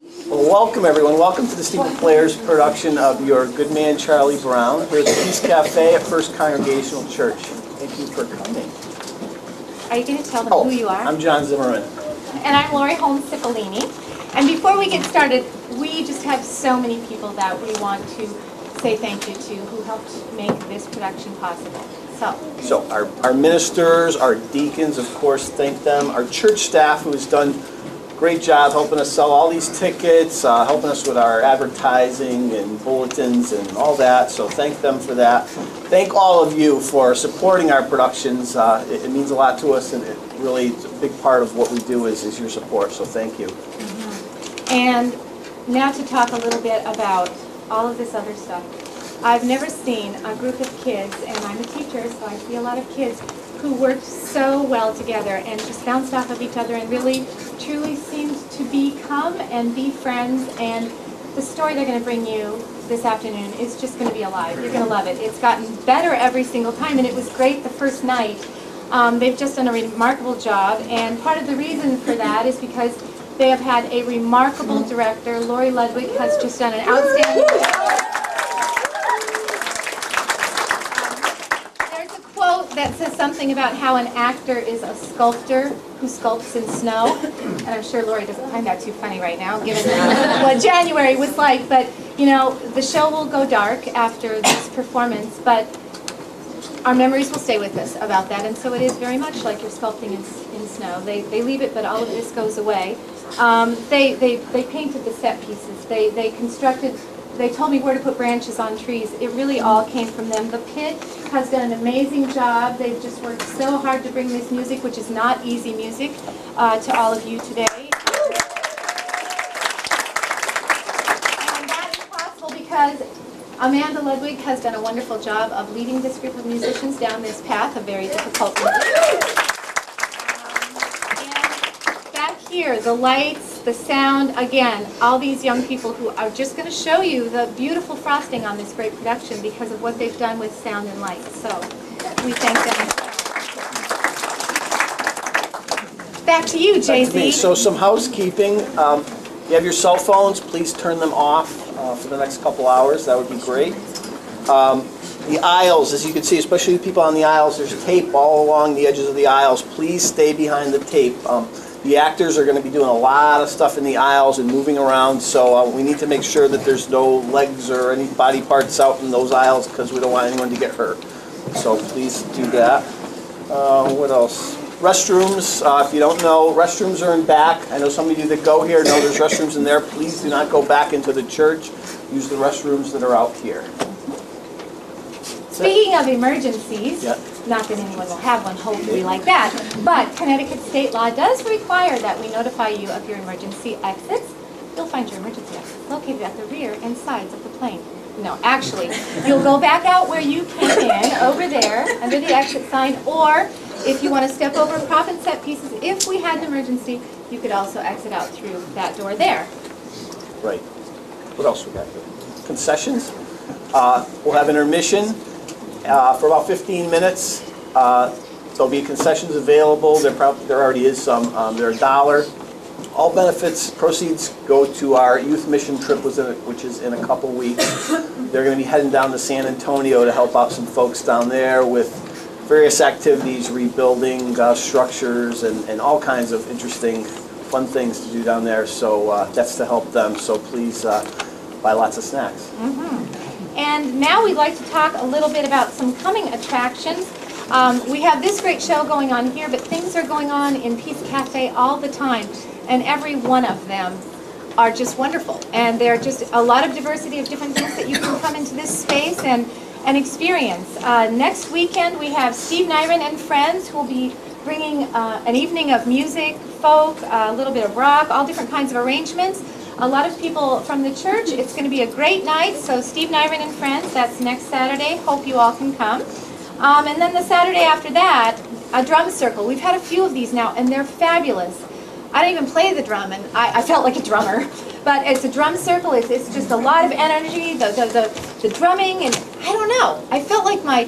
Well, welcome everyone. Welcome to the Stephen Players production of Your Good Man Charlie Brown here at the Peace Cafe at First Congregational Church. Thank you for coming. Are you going to tell them who you are? I'm John Zimmerman. And I'm Lori Holmes Cipollini. And before we get started, we just have so many people that we want to say thank you to who helped make this production possible. So our ministers, our deacons, of course, thank them. Our church staff who has done a great job helping us sell all these tickets, helping us with our advertising and bulletins and all that. So thank them for that. Thank all of you for supporting our productions. It means a lot to us, and it really is a big part of what we do is your support. So thank you. And now to talk a little bit about all of this other stuff. I've never seen a group of kids, and I'm a teacher, so I see a lot of kids who worked so well together and just bounced off of each other and really, truly seemed to become and be friends. And the story they're going to bring you this afternoon is just going to be alive. You're going to love it. It's gotten better every single time, and it was great the first night. They've just done a remarkable job, and part of the reason for that is because they have had a remarkable director. Lori Ludwig has just done an outstanding job. There's a quote that says something about how an actor is a sculptor who sculpts in snow. And I'm sure Lori doesn't find that too funny right now, given what January was like. But, you know, the show will go dark after this performance, but our memories will stay with us about that. And so it is very much like you're sculpting in snow. They leave it, but all of this goes away. They painted the set pieces. They constructed, they told me where to put branches on trees. It really all came from them. The pit has done an amazing job. They've just worked so hard to bring this music, which is not easy music, to all of you today. And that is possible because Amanda Ludwig has done a wonderful job of leading this group of musicians down this path, a very difficult one. Here, the lights, the sound, again, all these young people who are just going to show you the beautiful frosting on this great production because of what they've done with sound and light. So we thank them. Back to you, JZ. So some housekeeping. You have your cell phones. Please turn them off for the next couple hours. That would be great. The aisles, as you can see, especially the people on the aisles, there's tape all along the edges of the aisles. Please stay behind the tape. The actors are going to be doing a lot of stuff in the aisles and moving around, so we need to make sure that there's no legs or any body parts out in those aisles because we don't want anyone to get hurt. So please do that. What else? Restrooms, if you don't know, restrooms are in back. I know some of you that go here know there's restrooms in there. Please do not go back into the church. Use the restrooms that are out here. Speaking of emergencies, yep. Not that anyone will have one, hopefully, like that, but Connecticut state law does require that we notify you of your emergency exits. You'll find your emergency exits located at the rear and sides of the plane. No, actually, you'll go back out where you came in, over there, under the exit sign, or if you want to step over prop and set pieces, if we had an emergency, you could also exit out through that door there. Right. What else we got here? Concessions. We'll have intermission. For about 15 minutes, there'll be concessions available. There already is some. They're $1. All benefits, proceeds go to our youth mission trip, which is in a couple weeks. They're going to be heading down to San Antonio to help out some folks down there with various activities, rebuilding structures, and all kinds of interesting, fun things to do down there. So that's to help them. So please buy lots of snacks. And now we'd like to talk a little bit about some coming attractions. We have this great show going on here, but things are going on in Peace Cafe all the time, and every one of them are just wonderful. And there are just a lot of diversity of different things that you can come into this space and experience. Next weekend we have Steve Nyren and friends who will be bringing an evening of music, folk, a little bit of rock, all different kinds of arrangements. A lot of people from the church. It's going to be a great night. So Steve Nyren and friends, that's next Saturday. Hope you all can come. And then the Saturday after that, a drum circle. We've had a few of these now, and they're fabulous. I don't even play the drum, and I felt like a drummer. But it's a drum circle. It's just a lot of energy, the drumming, and I don't know. I felt like my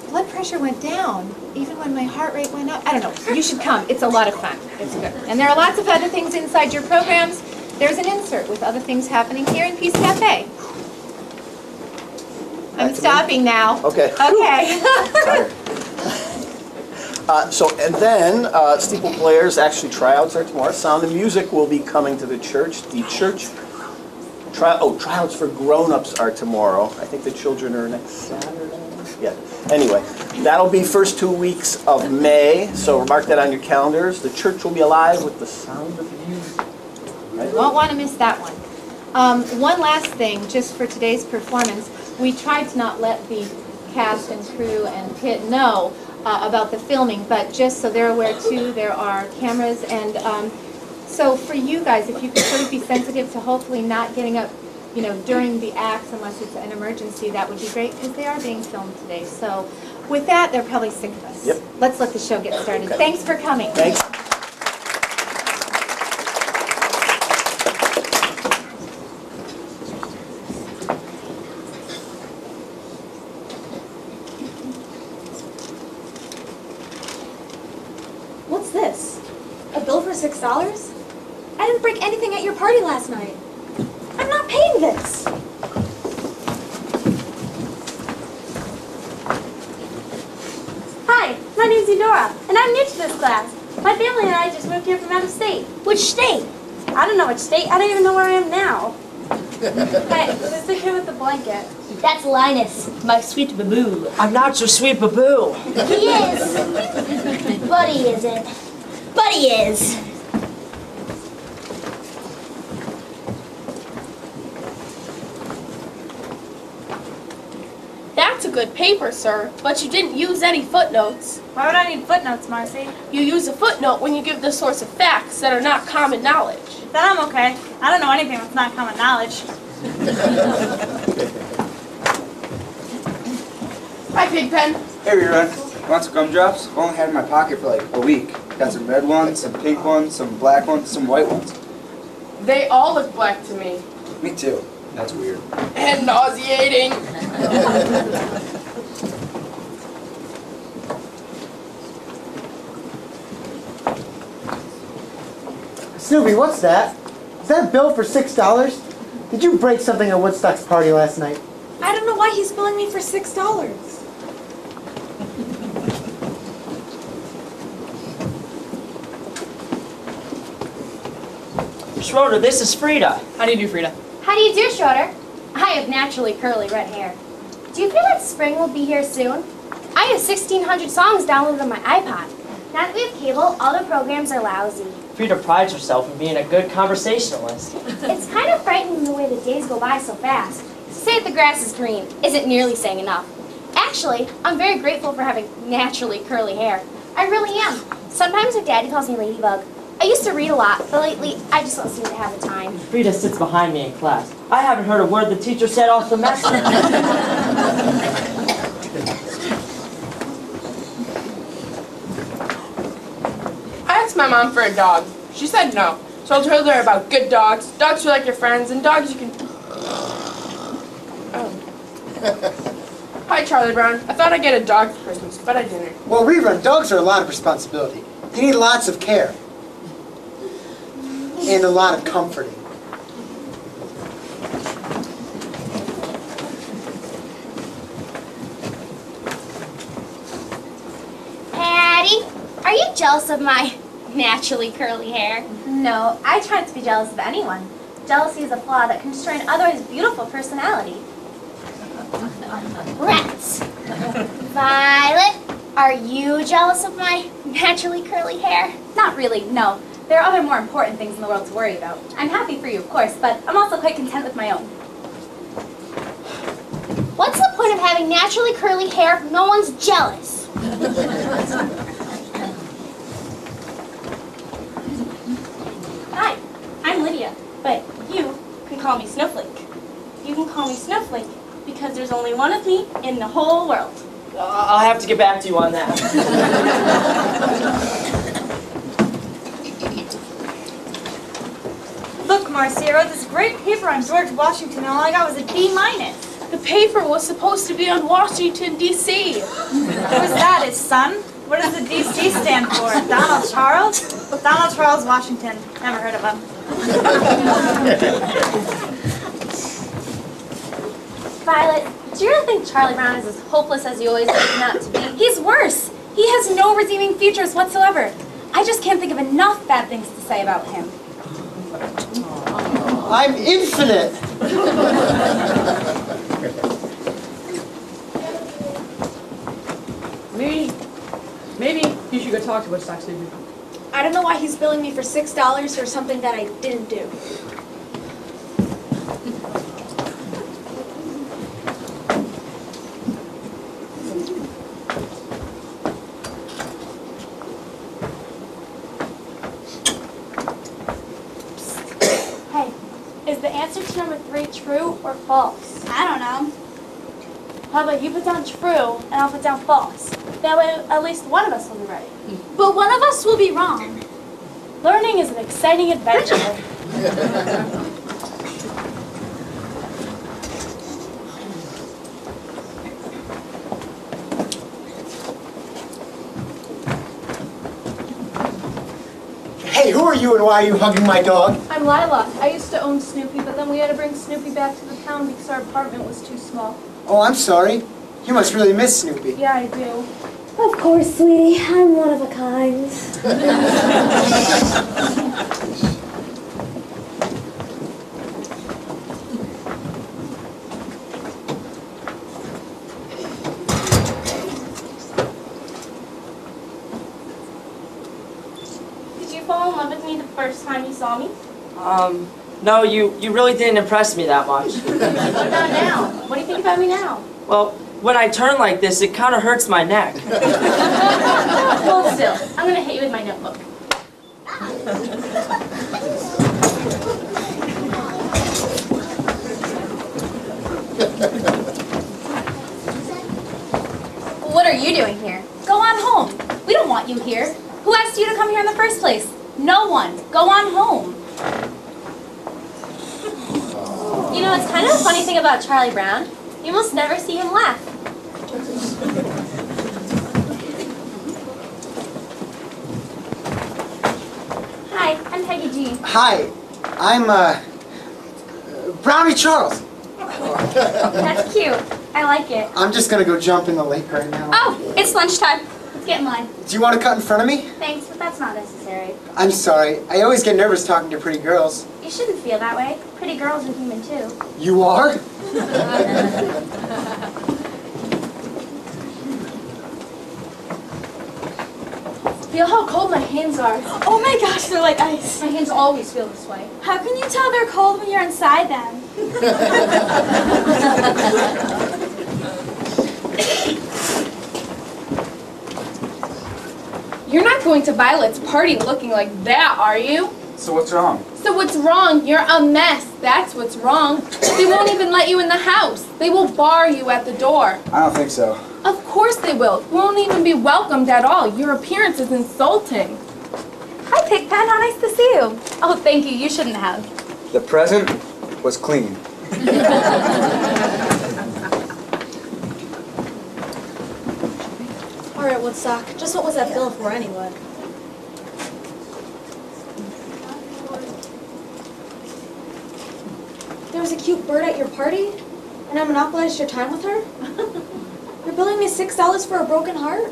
blood pressure went down, even when my heart rate went up. I don't know. You should come. It's a lot of fun. It's good. And there are lots of other things inside your programs. there's an insert with other things happening here in Peace Cafe. I'm stopping now. Okay. Okay. Tired. And then Steeple Players, actually tryouts are tomorrow. Sound and Music will be coming to the church. The church tryouts for grown-ups are tomorrow. I think the children are next Saturday. Yeah. Anyway, that'll be first 2 weeks of May, so mark that on your calendars. The church will be alive with the sound of music. Right? Won't want to miss that one. One last thing, just for today's performance, we tried to not let the cast and crew and pit know about the filming, but just so they're aware too, there are cameras, and so for you guys, if you could sort of be sensitive to hopefully not getting up, you know, during the acts unless it's an emergency, that would be great, because they are being filmed today. So with that, they're probably sick of us. Yep. Let's let the show get started. Okay. Thanks for coming. Thanks. What's this? A bill for $6? I didn't break anything at your party last night. I'm not paying this. Hi, my name's Eudora, and I'm new to this class. My family and I just moved here from out of state. Which state? I don't know which state. I don't even know where I am now. Hey, who's the kid with the blanket? That's Linus, my sweet baboo. I'm not your sweet baboo. He is. But he isn't. But he is. That's a good paper, sir, but you didn't use any footnotes. Why would I need footnotes, Marcy? You use a footnote when you give the source of facts that are not common knowledge. Then I'm okay. I don't know anything that's not common knowledge. Hi, Pigpen. Hey, Rerun. Want some gumdrops? I've only had in my pocket for like a week. Got some red ones, some pink ones, some black ones, some white ones. They all look black to me. Me too. That's weird. And nauseating. Snoopy, what's that? Is that a bill for $6? Did you break something at Woodstock's party last night? I don't know why he's billing me for $6. Schroeder, this is Frida. How do you do, Frida? How do you do, Schroeder? I have naturally curly red hair. Do you feel like spring will be here soon? I have 1,600 songs downloaded on my iPod. Now that we have cable, all the programs are lousy. Frida prides herself in being a good conversationalist. It's kind of frightening the way the days go by so fast. To say that the grass is green isn't nearly saying enough. Actually, I'm very grateful for having naturally curly hair. I really am. Sometimes my daddy calls me Ladybug. I used to read a lot, but lately I just don't seem to have the time. Frida sits behind me in class. I haven't heard a word the teacher said all semester. I asked my mom for a dog. She said no. So I told her about good dogs, dogs who are like your friends, and dogs you can... Oh. Hi, Charlie Brown. I thought I'd get a dog for Christmas, but I didn't. Well, Rerun, dogs are a lot of responsibility. They need lots of care. And a lot of comforting. Patty, are you jealous of my naturally curly hair? No, I try not to be jealous of anyone. Jealousy is a flaw that can destroy an otherwise beautiful personality. Rats. Violet, are you jealous of my naturally curly hair? Not really, no. There are other more important things in the world to worry about. I'm happy for you, of course, but I'm also quite content with my own. What's the point of having naturally curly hair if no one's jealous? Hi, I'm Lydia, but you can call me Snowflake. You can call me Snowflake because there's only one of me in the whole world. I'll have to get back to you on that. Look, Marcy, I wrote this great paper on George Washington, and all I got was a B-. The paper was supposed to be on Washington, D.C. Who's that, his son? What does the D.C. stand for? Donald Charles? Donald Charles Washington. Never heard of him. Violet, do you really think Charlie Brown is as hopeless as you always make him out to be? He's worse. He has no redeeming features whatsoever. I just can't think of enough bad things to say about him. I'm infinite. Maybe you should go talk to Woodstock, Snoopy. I don't know why he's billing me for $6 for something that I didn't do. Hey, is the answer to number 3 true or false? I don't know. How about you put down true and I'll put down false? That way at least one of us will be right. But one of us will be wrong. Learning is an exciting adventure. Hey, who are you and why are you hugging my dog? I'm Lila. I used to own Snoopy, but then we had to bring Snoopy back to the town because our apartment was too small. Oh, I'm sorry. You must really miss Snoopy. Yeah, I do. Of course, sweetie. I'm one of a kind. Did you fall in love with me the first time you saw me? No, you really didn't impress me that much. What about now? What do you think about me now? Well, when I turn like this, it kind of hurts my neck. Hold still. I'm going to hit you with my notebook. What are you doing here? Go on home. We don't want you here. Who asked you to come here in the first place? No one. Go on home. You know, it's kind of a funny thing about Charlie Brown. You almost never see him laugh. Hi, I'm Peggy G. Hi, I'm Brownie Charles. That's cute. I like it. I'm just gonna go jump in the lake right now. Oh, it's lunchtime. Let's get in line. Do you want to cut in front of me? Thanks, but that's not necessary. I'm sorry. I always get nervous talking to pretty girls. You shouldn't feel that way. Pretty girls are human too. You are? Feel how cold my hands are. Oh my gosh, they're like ice. My hands always feel this way. How can you tell they're cold when you're inside them? You're not going to Violet's party looking like that, are you? So what's wrong? So what's wrong? You're a mess. That's what's wrong. They won't even let you in the house. They will bar you at the door. I don't think so. Of course they will. You won't even be welcomed at all. Your appearance is insulting. Hi, Pigpen. How nice to see you. Oh, thank you. You shouldn't have. The present was clean. All right, Woodstock. Just what was that bill for anyway? There was a cute bird at your party, and I monopolized your time with her? You're billing me $6 for a broken heart?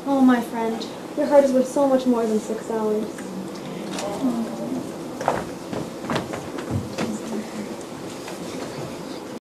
Oh, my friend. Your heart is worth so much more than $6.